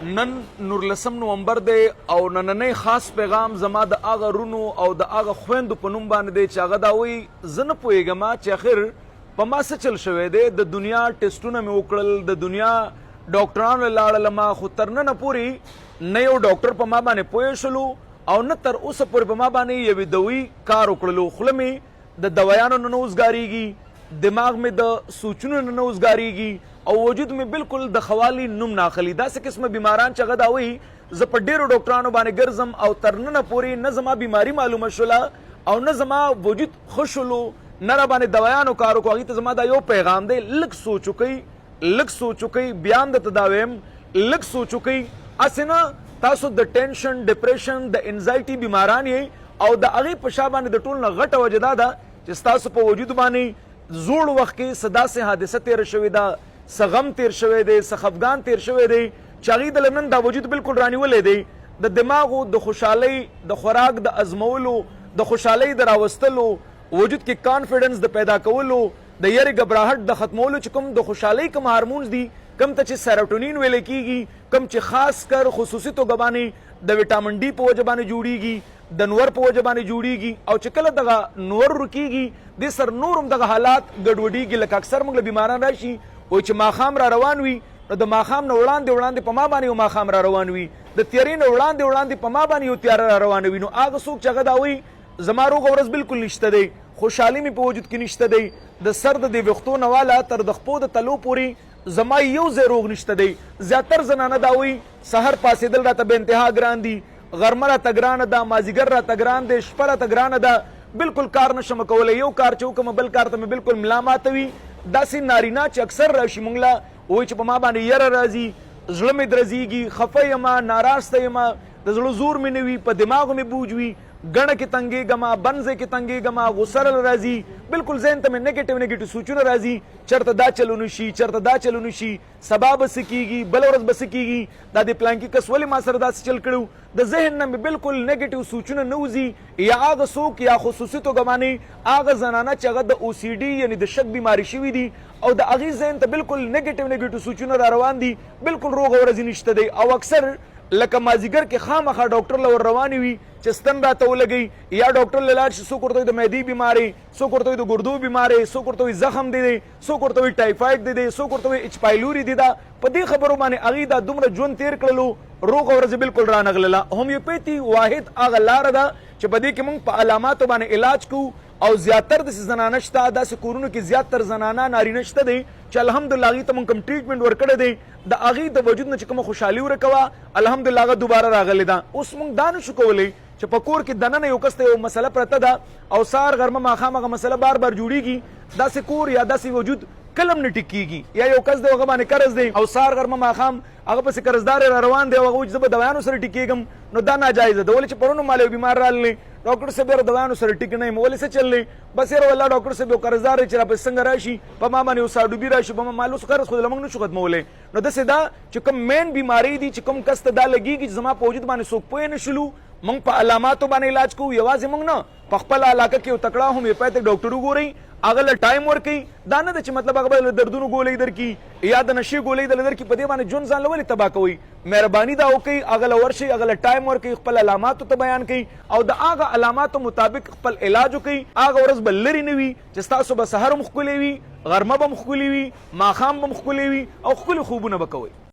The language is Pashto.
نن 19 نومبر دی او نننی خاص پیغام زما د هغه رونو او د هغه خویندو په نوم باندې دی چې هغه دا وایي زه نه پوهېږم چې اخر په ما څه چل شوی دی. د دنیا ټیسټونه مې وکړل، د دنیا ډاکټرانو لاړلم، خو تر ننه پورې نه یو ډاکټر په ما باندې پوه شلو او نه تر اوسه پورې په ما باندې یوې دوی کار وکړلو. خوله مې د دوایانو نه اوزګارېږي، دماغ مې د سوچونو نه اوزګارېږي او وجود مې بالکل د خوالي نوم ناخلي. داسې قسمه بیماران چې هغه دا وایي زه په ډېرو ډاکټرانو باندې ګرځم او تر ننه پورې نه زما بیماري معلومه شوله او نه زما وجود ښه شولو، نه را باندې دوایانو کار وکړو. هغې ته زما دا یو پیغام دی، لږ سوچ وکئ، لږ سوچ وکئ، بیا هم درته دا وایم لږ سوچ وکئ. هسې نه تاسو د ټینشن، ډپریشن، د انزایټي بیماران یې او د هغې په شا باندې د ټول نه غټه وجه دا ده چې ستاسو په وجود باندې زوړ وخت کې څه داسې حادثه تېره شوې ده، څه غم تیر شوی دی، څه خفګان تیر شوی دی چې هغې د نن دا وجود بالکل رانیولی دی. د دماغو د خوشحالۍ د خوراک د ازمولو، د خوشحالۍ د راوستلو، وجود کې کانفیډنس د پیدا کولو، د یرې ګبراهټ د ختمولو چې کوم د خوشحالۍ کوم هارمونز دي، کوم ته چې سیروټونین ویلی کېږي، کوم چې خاص کر خصوصي توګه باندې د وټامین ډي په وجه باندې جوړیږي، د نور په وجه باندې جوړیږي او چې کله دغه نور ورکېږي دې سر نور هم دغه حالات ګډوډېږي. لکه اکثر موږ له بیماران راشي او چې ماښام را روان وي نو د ماښام نه وړاندې په ما باندې یو ماښام را روان وي، د تیارې نه وړاندې په ما باندې یو تیاره را روانه وي. نو هغه څوک چې هغه دا وایي زما روغه ورځ بالکل نشته دی، خوشحالي مې په وجود کې نشته دی، د سر د دې ویښتو نه واله تر د خپو د تلو پورې زما یو ځای روغ نشته دی. زیاتر زنانه دا وایي سحر پاڅېدل راته بې انتها ګران دي، غرمه راته ګرانه ده، مازدیګر راته ګران دی، شپه راته ګرانه ده، بالکل کار نشم کولی، یو کار چې وکړم بل کار ته مې بالکل ملا ماتوي. داسې نارینه چې اکثر راشي موږ له وایي چې په ما باندې یره راځي، زړه مې درزیږي، خفه یم، ناراسته یم، د زړه زور مې نه وي، په دماغ مې بوج وي، ګڼه کې تنګېږم، بنځې کې تنګېږم، غوسه راځي، بالکل ذهن ته مې نیګیټیو سوچونه راځي، چېرته دا چلو نه شي، چېرته دا چلو نه شي، سبا به څه کېږي، بله ورځ به څه کېږي، دا د پلانکي کس ولې ما سره داسې چل کړی. د ذهن نه مې بالکل نیګیټیو سوچونه نه وځي. یا هغه څوک یا خصوصي توګه باندې هغه زنانه چې هغه د او سی ډي یعنې د شک بیماري شوي دي او د هغې ذهن ته بالکل نیګیټیو سوچونه را روان دي، بالکل روغه ورځې نشته دی. او اکثر لکه مازدیګر کې خامخا ډاکټر له ور روانې وي چې ستن راته ولګوي، یا ډاکټر له لاړ شي، څوک ورته وایي د معدې بیمارۍ، څوک ورته وایي د ګردو بیمارۍ، څوک ورته وایي زخم دی، څوک ورته وایي ټایفاید دی، څوک ورته وایي اچ پایلوري دی. دا په دې خبرو باندې هغې دا دومره ژوند تېر کړلو، روغه ورځ بالکل رانغلله. هومیوپیتي واحد هغه لاره ده چې په دې کې موږ په علاماتو باندې علاج کوو او زیاتر داسې زنانه شته، داسې کورونو کې زیاتر زنانه نارینه شته دی چې الحمدلله هغې ته موږ کوم ټریټمنټ ورکړی دی، د هغې د وجود نه چې کومه خوشحالي ورکوه الحمدلله هغه دوباره راغلی ده. اوس موږ دا نشو کولی چې په کور کې دننه یو کس ته یو مسله پرته ده او سهار غرمه ماښام هغه مسله بار بار جوړیږي، داسې کور یا داسې وجود کلم نه ټیک کېږي. یا یو کس دی هغه باندې قرض دی او سهار غرمه ماښام هغه پسې قرضدار را روان دی او هغه وایي چې زه به دوایانو سره ټیک کېږم، نو دا ناجایزه ده. ولې چې پرون مال یو بیمار راغلی ډاکټر صاحب یاره دوایانو سره ټیک نه یم، ولې څه چل دی، بس یاره والله ډاکټر صاحب یو قرضدار دی چې راپسې څنګه راشي په ما باندې یو ساډوبي راشي، په ما مال اوس قرض خو له موږ نشو ختمولی. نو داسې ده چې کوم مین بیمارۍ دي چې کوم کس ته دا لګېږي چې زما په وجود باندې څوک پوه نه شلو، موږ په علاماتو باندې علاج کوو. یوازې موږ نه، په خپله علاقه کې یو تکړه هومیوپیتھک ډاکټر وګورئ، هغه له ټایم ورکوي. دا نه ده چې مطلب هغه به له دردونو ګولۍ درکړي یا د نشې ګولۍ دله درکړي، په دې باندې ژوند ځان له ولې تباه کوئ. مهرباني دا وکړئ، هغه له ورشئ، هغه له ټایم ورکوي، خپل علاماتو ته بیان کوي او د هغه علاماتو مطابق خپل علاج وکړئ. هغه ورځ به لرې نه وي چې ستاسو به سحر هم ښکلی وي، غرمه به هم ښکلې وي، ماښام به هم ښکلی وي او ښکلي خوبونه به کوئ.